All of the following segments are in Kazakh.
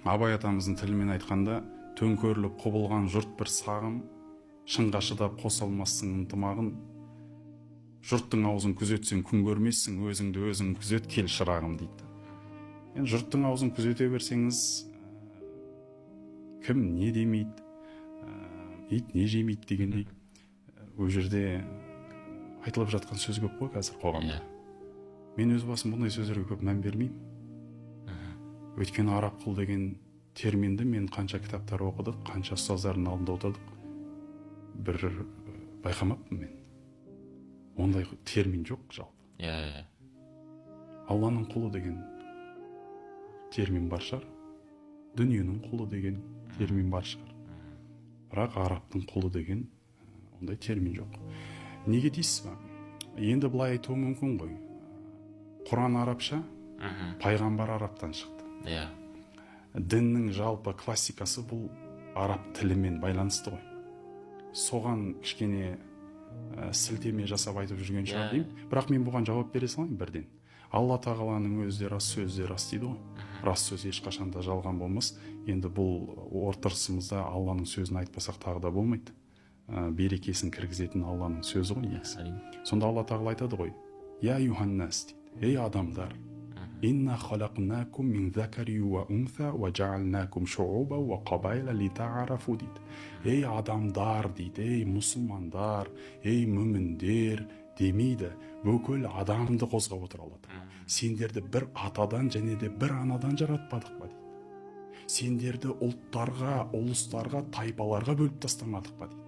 Абай атамыздың тілімен айтқанда, төңкеріліп құбылған жұрт бір сағым, шыңға шыдап қоса алмассың ынтымағын. Жұрттың аузын күзетсең күн көрмессің, өзіңді өзің күзет кел шырағым дейді. Yani жұрттың аузын күзете берсеңіз, кім не демейді, ит не жемейді дегендей, ол жерде айтылып жатқан сөз көп қой қазір қоғамда. Мен өз басым бұндай сөздерге көп мән бермеймін. Өйткені араб құл деген терминді мен қанша кітаптар оқыдық, қанша ұстаздардың алдында отырдық, бір байқамаппын мен. Ондай термин жоқ жалпы. Алланың құлы деген термин бар шығар. Дүниенің құлы деген термин бар шығар. Бірақ арабтың құлы деген ондай термин жоқ. Неге дейсіз ба? Енді былай айтуы мүмкін ғой. Құран арабша, пайғамбар арабтан шықты. Діннің жалпы классикасы бұл араб тілімен байланысты ғой. Соған кішкене сілтеме жасап айтып жүрген шығар деймін. Бірақ мен бұған жауап бере салайын бірден. Алла тағаланың өзі де рас, сөзі де рас дейді ғой. Рас сөз ешқашанда жалған болмас. Енді бұл отырысымызда Алланың сөзін айтпасақ тағы да болмайды. Берекесін кіргізетін Алланың сөзі ғой негізі. Сонда Алла тағала айтады ғой: «Я юханнас» дейді. Ей адамдар, «Инна халақнакум мин закари ва унса ва жаалнакум шууба ва қабайла литаарафу» дейді. Ей адамдар дейді, ей мұсылмандар, ей мүміндер демейді, бүкіл адамды қозғап отыр Алла тағала. Сендерді бір атадан және де бір анадан жаратпадық па дейді. Сендерді ұлттарға, ұлыстарға, тайпаларға бөліп тастамадық па дейді.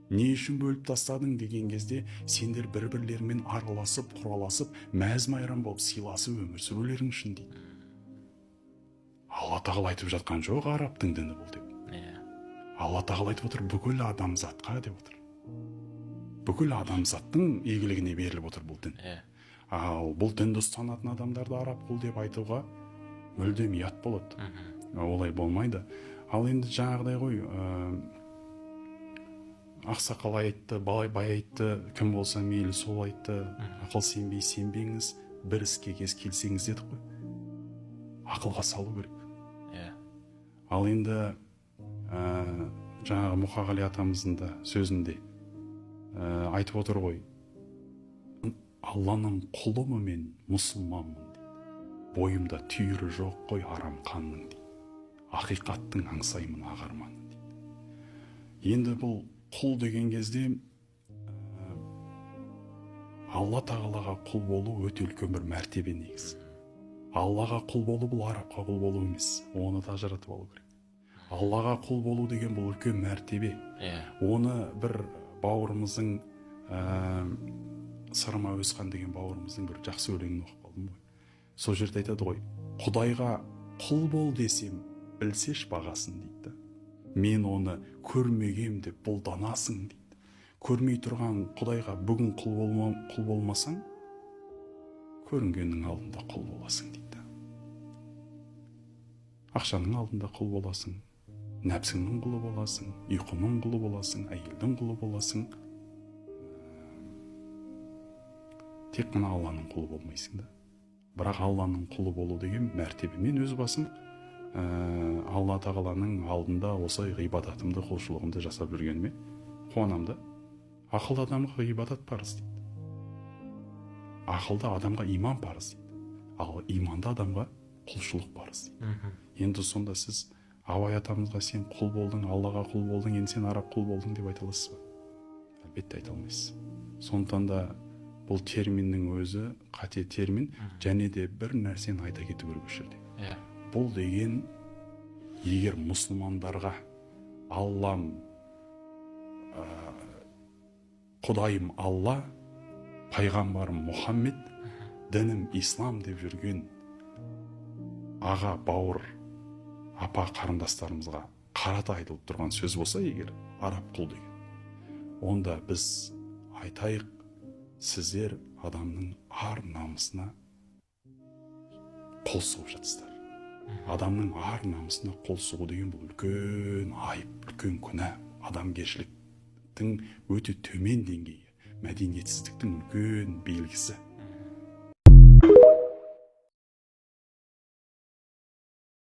Не үшін бөліп тастадың деген кезде, сендер бір-бірлерімен араласып, құраласып, мәз-майрам болып сыйласып өмір сүрулерің үшін дейді. Алла тағала айтып жатқан жоқ арабтың діні бұл деп. Алла тағала айтып отыр бүкіл адамзатқа деп отыр. Бүкіл адамзаттың игілігіне беріліп отыр бұл дін. Ал бұл дінді ұстанатын адамдарды араб құл деп айтуға мүлдем ұят болады. Олай болмайды. Ал енді жаңағыдай ғой, ақсақал айтты, бай айтты, кім болса мейлі сол айтты, ақыл сенбей сенбеңіз, бір іске келсеңіз дедік қой. Ақылға салу керек. Ал енді жаңағы Мұқағали атамыздың да сөзінде айтып отыр ғой: Алланың құлымы мен мұсылманмын дейді. Бойымда түйірі жоқ қой арам қанның дейді. Ақиқаттың аңсаймын ағарманын дейді. Енді бұл құл деген кезде Алла тағалаға құл болу өте үлкен бір мәртебе негізі. Аллаға құл болу бұл арабқа құл болу емес. Оны да ажыратып алу керек. Аллаға құл болу деген бұл үлкен мәртебе. Оны бір бауырымыздың Сырма Өзқан деген бауырымыздың бір жақсы өлеңін оқып қалдым ғой. Сол жерде айтады ғой: Құдайға құл бол десем, білсеш бағасын дейді. Мен оны көрмегем деп бұлданасың дейді. Көрмей тұрған Құдайға бүгін құл болмасаң, көрінгеннің алдында құл боласың дейді. Ақшаның алдында құл боласың, нәпсіңнің құлы боласың, ұйқының құлы боласың, әйелдің құлы боласың. Тек қана Алланың құлы болмайсың да. Бірақ Алланың құлы болу деген мәртебе. Мен өз басым Алла тағаланың алдында осылай ғибадатымды, құлшылығымды жасап жүргеніме қуанамын да. Ақылды адамға ғибадат парыз дейді. Ақылды адамға иман парыз дейді. Ал иманды адамға құлшылық парыз дейді. Енді сонда сіз Абай атамызға сен құл болдың, Аллаға құл болдың, енді сен араб құл болдың деп айта аласыз ба? Әлбетте айта алмайсыз. Сондықтан да бұл терминнің өзі қате термин, және де бір нәрсені айта кету керек осы жерде. Бұл деген, егер мұсылмандарға Аллам, Құдайым Алла, пайғамбарым Мұхаммед, дінім ислам деп жүрген аға, бауыр, апа қарындастарымызға қарата айтылып тұрған сөз болса егер, араб құл деген, онда біз айтайық, сіздер адамның ар намысына қол сұғып жатсыздар. Адамның ар намысына қол сұғу деген бұл үлкен айып, үлкен күнә, адамгершіліктің өте төмен деңгейі, мәдениетсіздіктің үлкен белгісі.